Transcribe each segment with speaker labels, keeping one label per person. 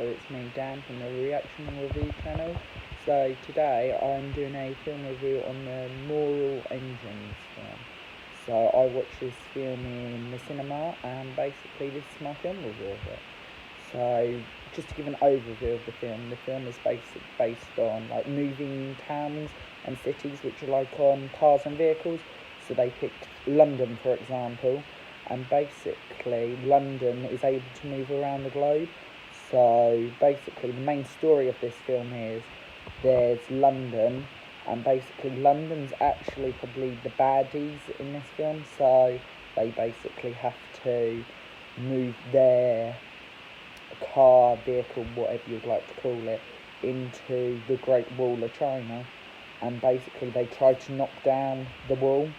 Speaker 1: it's me Dan from the Reaction and Review channel. So today I'm doing a film review on the Moral Engines film. So I watched this film in the cinema and basically this is my film review of it. So just to give an overview of the film is based on like moving towns and cities which are like on cars and vehicles. So they picked London for example, and basically London is able to move around the globe. So basically the main story of this film is there's London, and basically London's actually probably the baddies in this film. So they basically have to move their car, vehicle, whatever you'd like to call it, into the Great Wall of China, and basically they try to knock down the wall.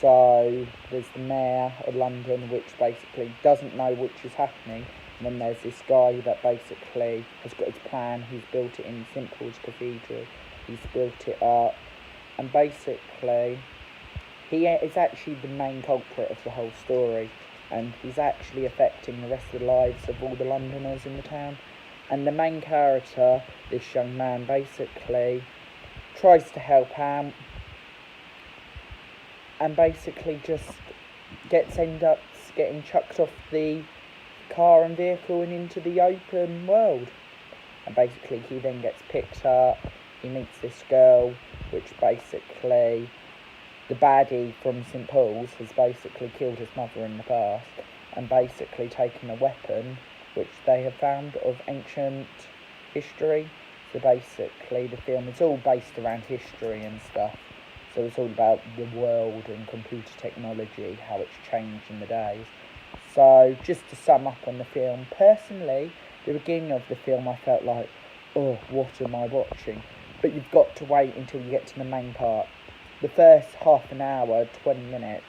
Speaker 1: So there's the mayor of London, which basically doesn't know which is happening. And then there's this guy that basically has got his plan. He's built it in St Paul's Cathedral. He's built it up, and basically he is actually the main culprit of the whole story, and he's actually affecting the rest of the lives of all the Londoners in the town. And the main character, this young man, basically tries to help out, and basically just ends up getting chucked off the car and vehicle and into the open world. And basically he then gets picked up, he meets this girl, which basically the baddie from St Paul's has basically killed his mother in the past, and basically taken a weapon which they have found of ancient history. So basically the film is all based around history and stuff. So it's all about the world and computer technology, how it's changed in the days. So just to sum up on the film, personally, the beginning of the film I felt like, oh, what am I watching? But you've got to wait until you get to the main part. The first half an hour, 20 minutes,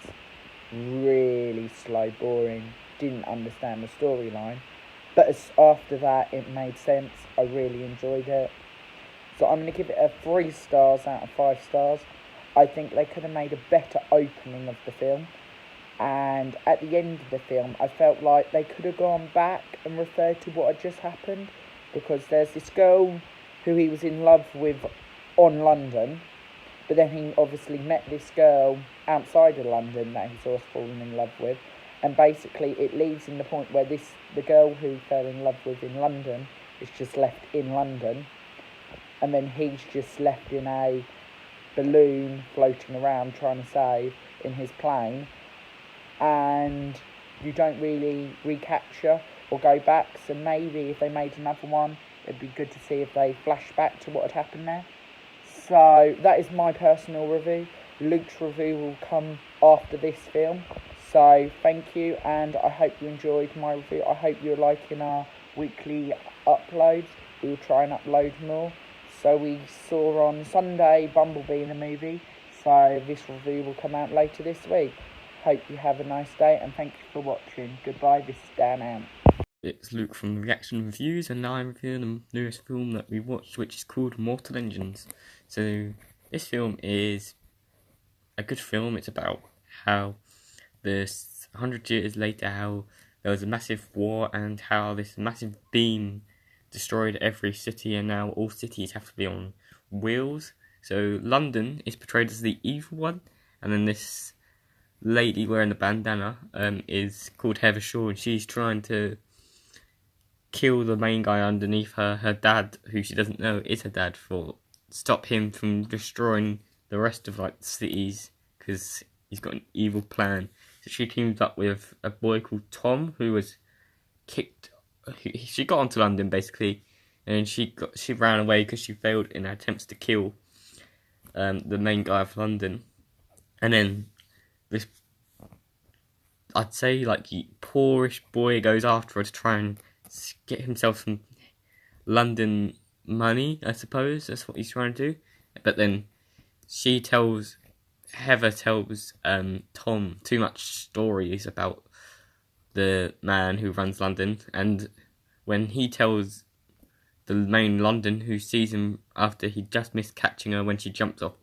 Speaker 1: really slow, boring, didn't understand the storyline. But after that, it made sense. I really enjoyed it. So I'm going to give it a 3 stars out of 5 stars. I think they could have made a better opening of the film. And at the end of the film, I felt like they could have gone back and referred to what had just happened. Because there's this girl who he was in love with on London. But then he obviously met this girl outside of London that he's also fallen in love with. And basically it leaves in the point where the girl who he fell in love with in London is just left in London. And then he's just left in a balloon floating around trying to save in his plane. And you don't really recapture or go back. So maybe if they made another one, it'd be good to see if they flash back to what had happened there. So that is my personal review. Luke's review will come after this film. So thank you, and I hope you enjoyed my review. I hope you're liking our weekly uploads. We'll try and upload more. So we saw on Sunday Bumblebee in the movie. So this review will come out later this week. Hope you have a nice day, and thank you for watching. Goodbye, this is Dan out.
Speaker 2: It's Luke from the Reaction Reviews, and now I'm reviewing the newest film that we watched, which is called Mortal Engines. So this film is a good film. It's about how this 100 years later, how there was a massive war and how this massive beam destroyed every city, and now all cities have to be on wheels. So London is portrayed as the evil one, and then this lady wearing the bandana is called Heather Shaw, and she's trying to kill the main guy underneath her dad, who she doesn't know is her dad, for stop him from destroying the rest of like cities, because he's got an evil plan. So she teamed up with a boy called Tom, who was kicked. She got onto London basically, and she ran away because she failed in her attempts to kill the main guy of London. And then this, I'd say, like, poorish boy goes after her to try and get himself some London money, I suppose. That's what he's trying to do. But then Heather tells Tom too much stories about the man who runs London. And when he tells the main London, who sees him after he just missed catching her when she jumped off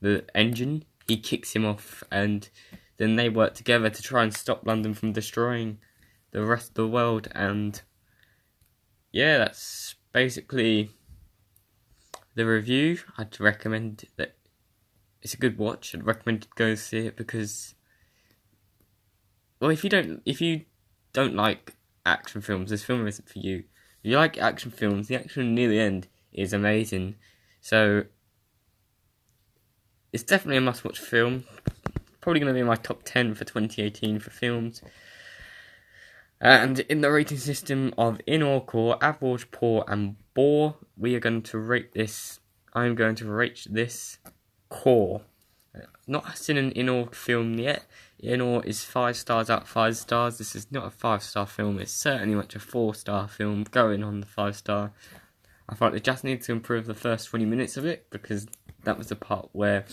Speaker 2: the engine, he kicks him off, and then they work together to try and stop London from destroying the rest of the world. And yeah, that's basically the review. I'd recommend that it's a good watch. I'd recommend you go see it because, well, if you don't like action films, this film isn't for you. If you like action films, the action near the end is amazing. So it's definitely a must-watch film. Probably going to be in my top 10 for 2018 for films. And in the rating system of in-or core, average, poor, and bore, we are going to rate this. I'm going to rate this core. Not seen an in-or film yet. In-or is 5 stars out of 5 stars. This is not a 5-star film. It's certainly much a 4-star film, going on the 5-star. I thought they just need to improve the first 20 minutes of it, because that was the part where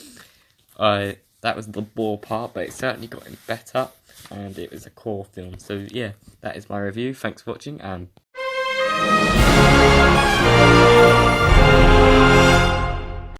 Speaker 2: that was the bore part, but it certainly got better, and it was a core film. So yeah, that is my review. Thanks for watching, and